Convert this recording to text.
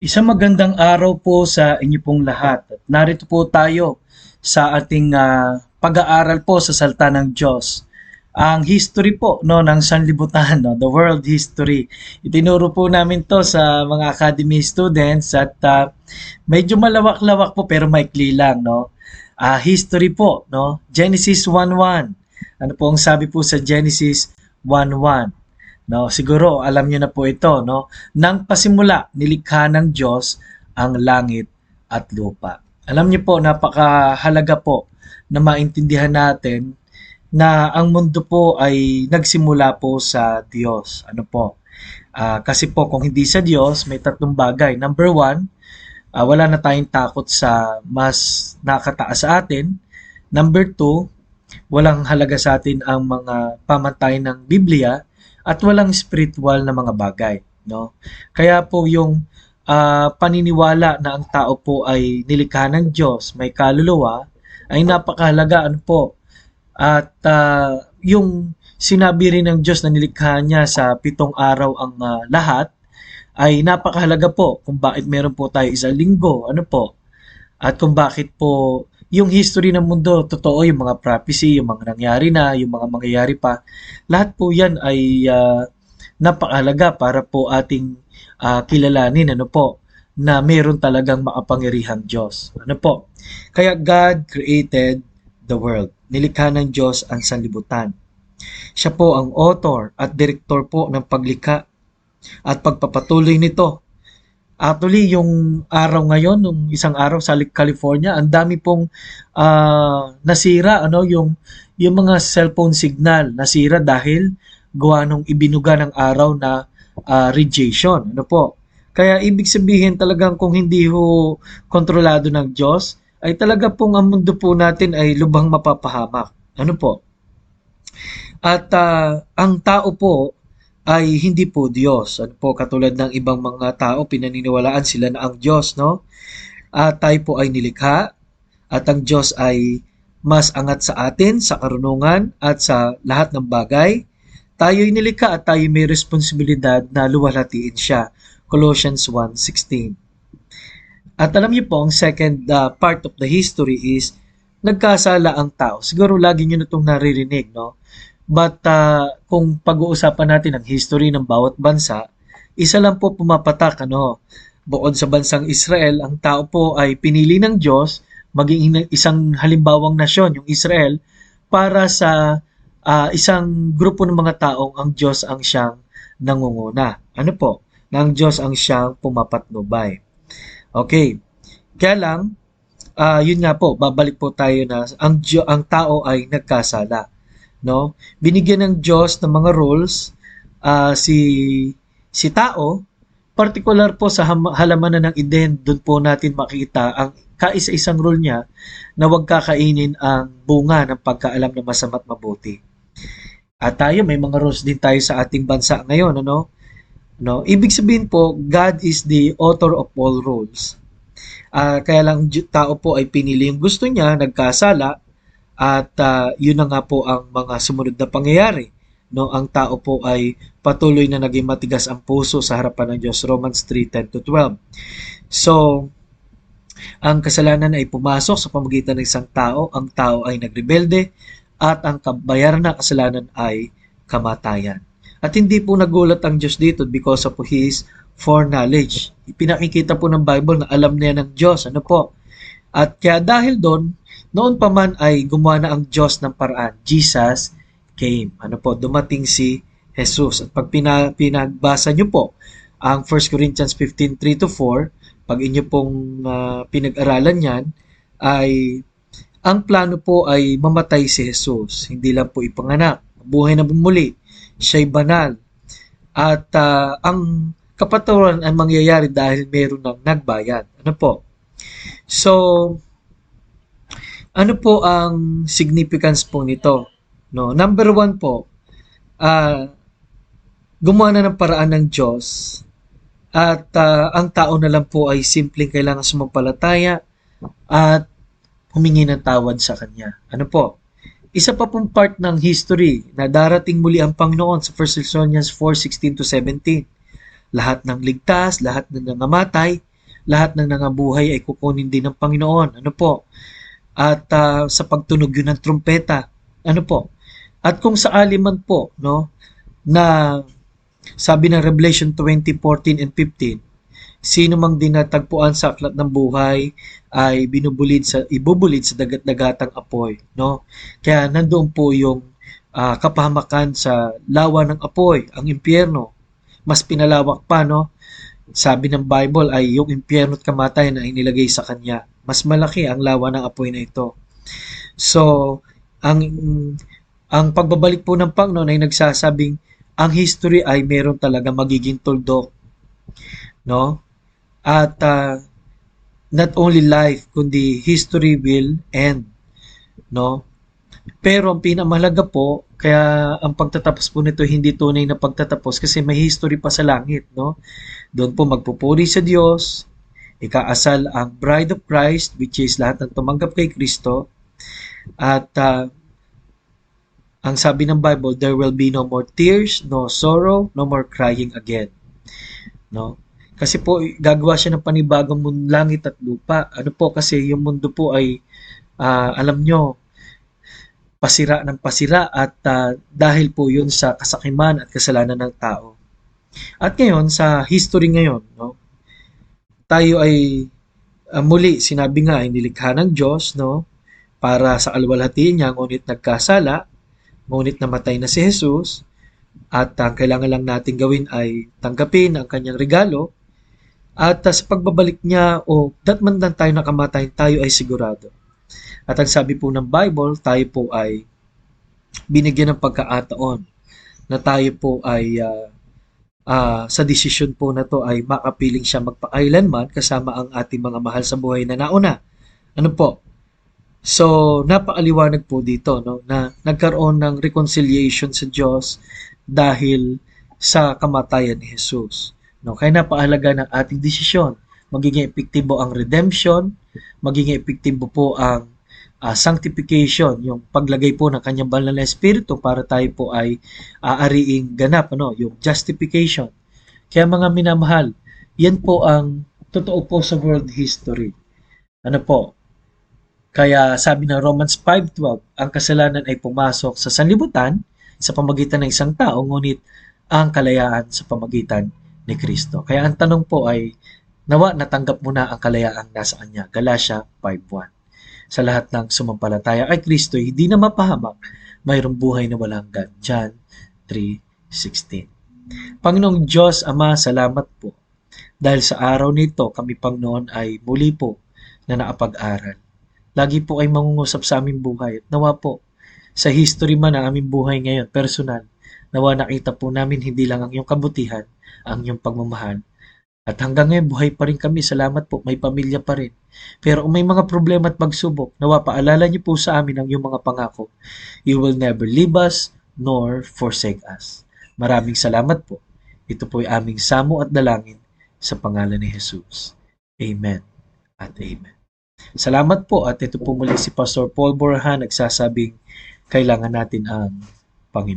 Isang magandang araw po sa inyo pong lahat. At narito po tayo sa ating pag-aaral po sa salita ng Diyos. Ang history po no ng sanlibutan, no, the world history. Itinuro po namin to sa mga academy students at medyo malawak-lawak po pero maikli lang, no. History po, no. Genesis 1:1. Ano po ang sabi po sa Genesis 1:1? No, siguro alam niyo na po ito, no? Nang pasimula, nilikha ng Diyos ang langit at lupa. Alam niyo po, napakahalaga po na maintindihan natin na ang mundo po ay nagsimula po sa Diyos. Ano po? Kasi po kung hindi sa Diyos, may tatlong bagay. Number one, wala na tayong takot sa mas nakataas sa atin. Number two, walang halaga sa atin ang mga pamantayan ng Biblia at walang spiritual na mga bagay, no? Kaya po yung paniniwala na ang tao po ay nilikha ng Diyos, may kaluluwa, ay napakahalaga ano po. At yung sinabi rin ng Diyos na nilikha niya sa 7 araw ang lahat ay napakahalaga po kung bakit meron po tayo isang linggo, ano po. At kung bakit po yung history ng mundo, totoo yung mga prophecy, yung mga nangyari na, yung mga mangyayari pa, lahat po yan ay napakahalaga para po ating kilalanin ano po, na meron talagang makapangyarihang Diyos. Ano po? Kaya God created the world. Nilikha ng Diyos ang sanlibutan. Siya po ang author at director po ng paglikha at pagpapatuloy nito. Actually, yung araw ngayon, nung isang araw sa California, ang dami pong nasira, ano, yung mga cellphone signal nasira dahil gawa nung ibinuga ng araw na radiation. Ano po? Kaya ibig sabihin talagang kung hindi ho kontrolado ng Diyos, ay talaga pong ang mundo po natin ay lubhang mapapahamak. Ano po? At ang tao po ay hindi po Diyos. Ano po, katulad ng ibang mga tao, pinaniniwalaan sila na ang Diyos, no? At tayo po ay nilikha at ang Diyos ay mas angat sa atin, sa karunungan at sa lahat ng bagay. Tayo ay nilikha at tayo may responsibilidad na luwalhatiin siya. Colossians 1:16. At alam niyo po, ang second part of the history is nagkasala ang tao. Siguro lagi niyo na itong naririnig, no? But kung pag-uusapan natin ang history ng bawat bansa, isa lang po pumapatak, ano, bukod sa bansang Israel, ang tao po ay pinili ng Diyos maging isang halimbawang nasyon, yung Israel, para sa isang grupo ng mga taong ang Diyos ang siyang nangunguna. Ano po? Na ang Diyos ang siyang pumapatnubay. Okay. Kaya lang, yun nga po, babalik po tayo na ang tao ay nagkasala, no? Binigyan ng Diyos ng mga rules si tao, particular po sa halamanan ng Eden, doon po natin makita ang kaisa-isang rule niya na huwag kakainin ang bunga ng pagkaalam na masama at mabuti. At tayo, may mga rules din tayo sa ating bansa ngayon, ano? No? Ibig sabihin po, God is the author of all rules. Kaya lang tao po ay pinili yung gusto niya, nagkasala, at yun na nga po ang mga sumunod na pangyayari. No, ang tao po ay patuloy na naging matigas ang puso sa harapan ng Diyos. Romans 3:10-12. So, ang kasalanan ay pumasok sa pamagitan ng isang tao, ang tao ay nagrebelde, at ang kabayaran ng kasalanan ay kamatayan. At hindi po nagulat ang Diyos dito because of His foreknowledge. Ipinakikita po ng Bible na alam niya ng Diyos. Ano po? At kaya dahil doon, noon pa man ay gumawa na ang Diyos ng paraan. Jesus came. Ano po? Dumating si Jesus. At pag pinagbasa nyo po ang 1 Corinthians 15:3-4, pag inyo pong pinag-aralan yan, ay ang plano po ay mamatay si Jesus. Hindi lang po ipanganak. Buhay na bumuli. Siya'y banal. At ang kapatawaran ay mangyayari dahil meron ng nagbayad. Ano po? So, ano po ang significance po nito? No, number one po, gumawa na ng paraan ng Diyos at ang tao na lang po ay simpleng kailangan sumampalataya at humingi ng tawad sa Kanya. Ano po? Isa pa pong part ng history na darating muli ang Panginoon sa 1 Thessalonians 4:16-17. Lahat ng ligtas, lahat ng nangamatay, lahat ng nangabuhay ay kukunin din ng Panginoon. Ano po? At sa pagtunog yun ng trumpeta. Ano po? At kung sakali man po, no, na sabi ng Revelation 20:14 and 15, sino mang dinatagpuan sa aklat ng buhay ay ibubulid sa dagat-dagatang apoy, no? Kaya nandoon po yung kapahamakan sa lawa ng apoy, ang impyerno. Mas pinalawak pa, no? Sabi ng Bible ay yung impyerno at kamatayan ay nilagay sa kanya. Mas malaki ang lawa ng apoy na ito. So, ang ang pagbabalik po ng Panginoon ay nagsasabing ang history ay meron talaga magiging tuldok, no? At not only life kundi history will end, no? Pero ang pinamahalaga po, kaya ang pagtatapos po nito hindi tunay na pagtatapos kasi may history pa sa langit, no? Doon po magpupuri sa Diyos, ikaasal ang bride of Christ, which is lahat ng tumanggap kay Kristo, at ang sabi ng Bible, there will be no more tears, no sorrow, no more crying again, no? Kasi po gagawa siya ng panibagong langit at lupa. Ano po kasi yung mundo po ay alam nyo, pasira ng pasira at dahil po yun sa kasakiman at kasalanan ng tao. At ngayon, sa history ngayon, no, tayo ay muli, sinabi nga, ay nilikha ng Diyos, no, para sa alwalhati niya, ngunit nagkasala, ngunit namatay na si Jesus, at ang kailangan lang natin gawin ay tanggapin ang kanyang regalo, at sa pagbabalik niya, datman lang tayo nakamatay, tayo ay sigurado. At ang sabi po ng Bible, tayo po ay binigyan ng pagkakataon na tayo po ay sa desisyon po na to ay makapiling siya magpakailanman kasama ang ating mga mahal sa buhay na nauna. Ano po? So, napakaliwanag po dito, no, na nagkaroon ng reconciliation sa Diyos dahil sa kamatayan ni Jesus. No, kaya napakahalaga ng ating desisyon. Magiging epektibo ang redemption, magiging epektibo po ang sanctification, yung paglagay po ng kanyang banal na espiritu para tayo po ay aariing ganap, ano, yung justification. Kaya mga minamahal, yan po ang totoo po sa world history. Ano po? Kaya sabi ng Romans 5:12, ang kasalanan ay pumasok sa sanlibutan sa pamagitan ng isang tao, ngunit ang kalayaan sa pamagitan ni Kristo. Kaya ang tanong po ay, nawa natanggap mo na ang kalayaang nasa kanya. Galatia 5:1. Sa lahat ng sumampalataya kay Kristo, hindi na mapahamak, mayroong buhay na walang hanggan. John 3:16. Panginoong Diyos, Ama, salamat po. Dahil sa araw nito, kami Panginoon ay muli po na nakapag-aral. Lagi po ay mangungusap sa aming buhay. At nawa po, sa history man ng aming buhay ngayon, personal, nawa nakita po namin hindi lang ang iyong kabutihan, ang iyong pagmamahal. At hanggang ngayon, buhay pa rin kami. Salamat po, may pamilya pa rin. Pero kung may mga problema at pagsubok, nawa paalala niyo po sa amin ang iyong mga pangako. You will never leave us nor forsake us. Maraming salamat po. Ito po ay aming samo at dalangin sa pangalan ni Jesus. Amen at amen. Salamat po at ito po muli si Pastor Paul Borja nagsasabing kailangan natin ang Panginoon.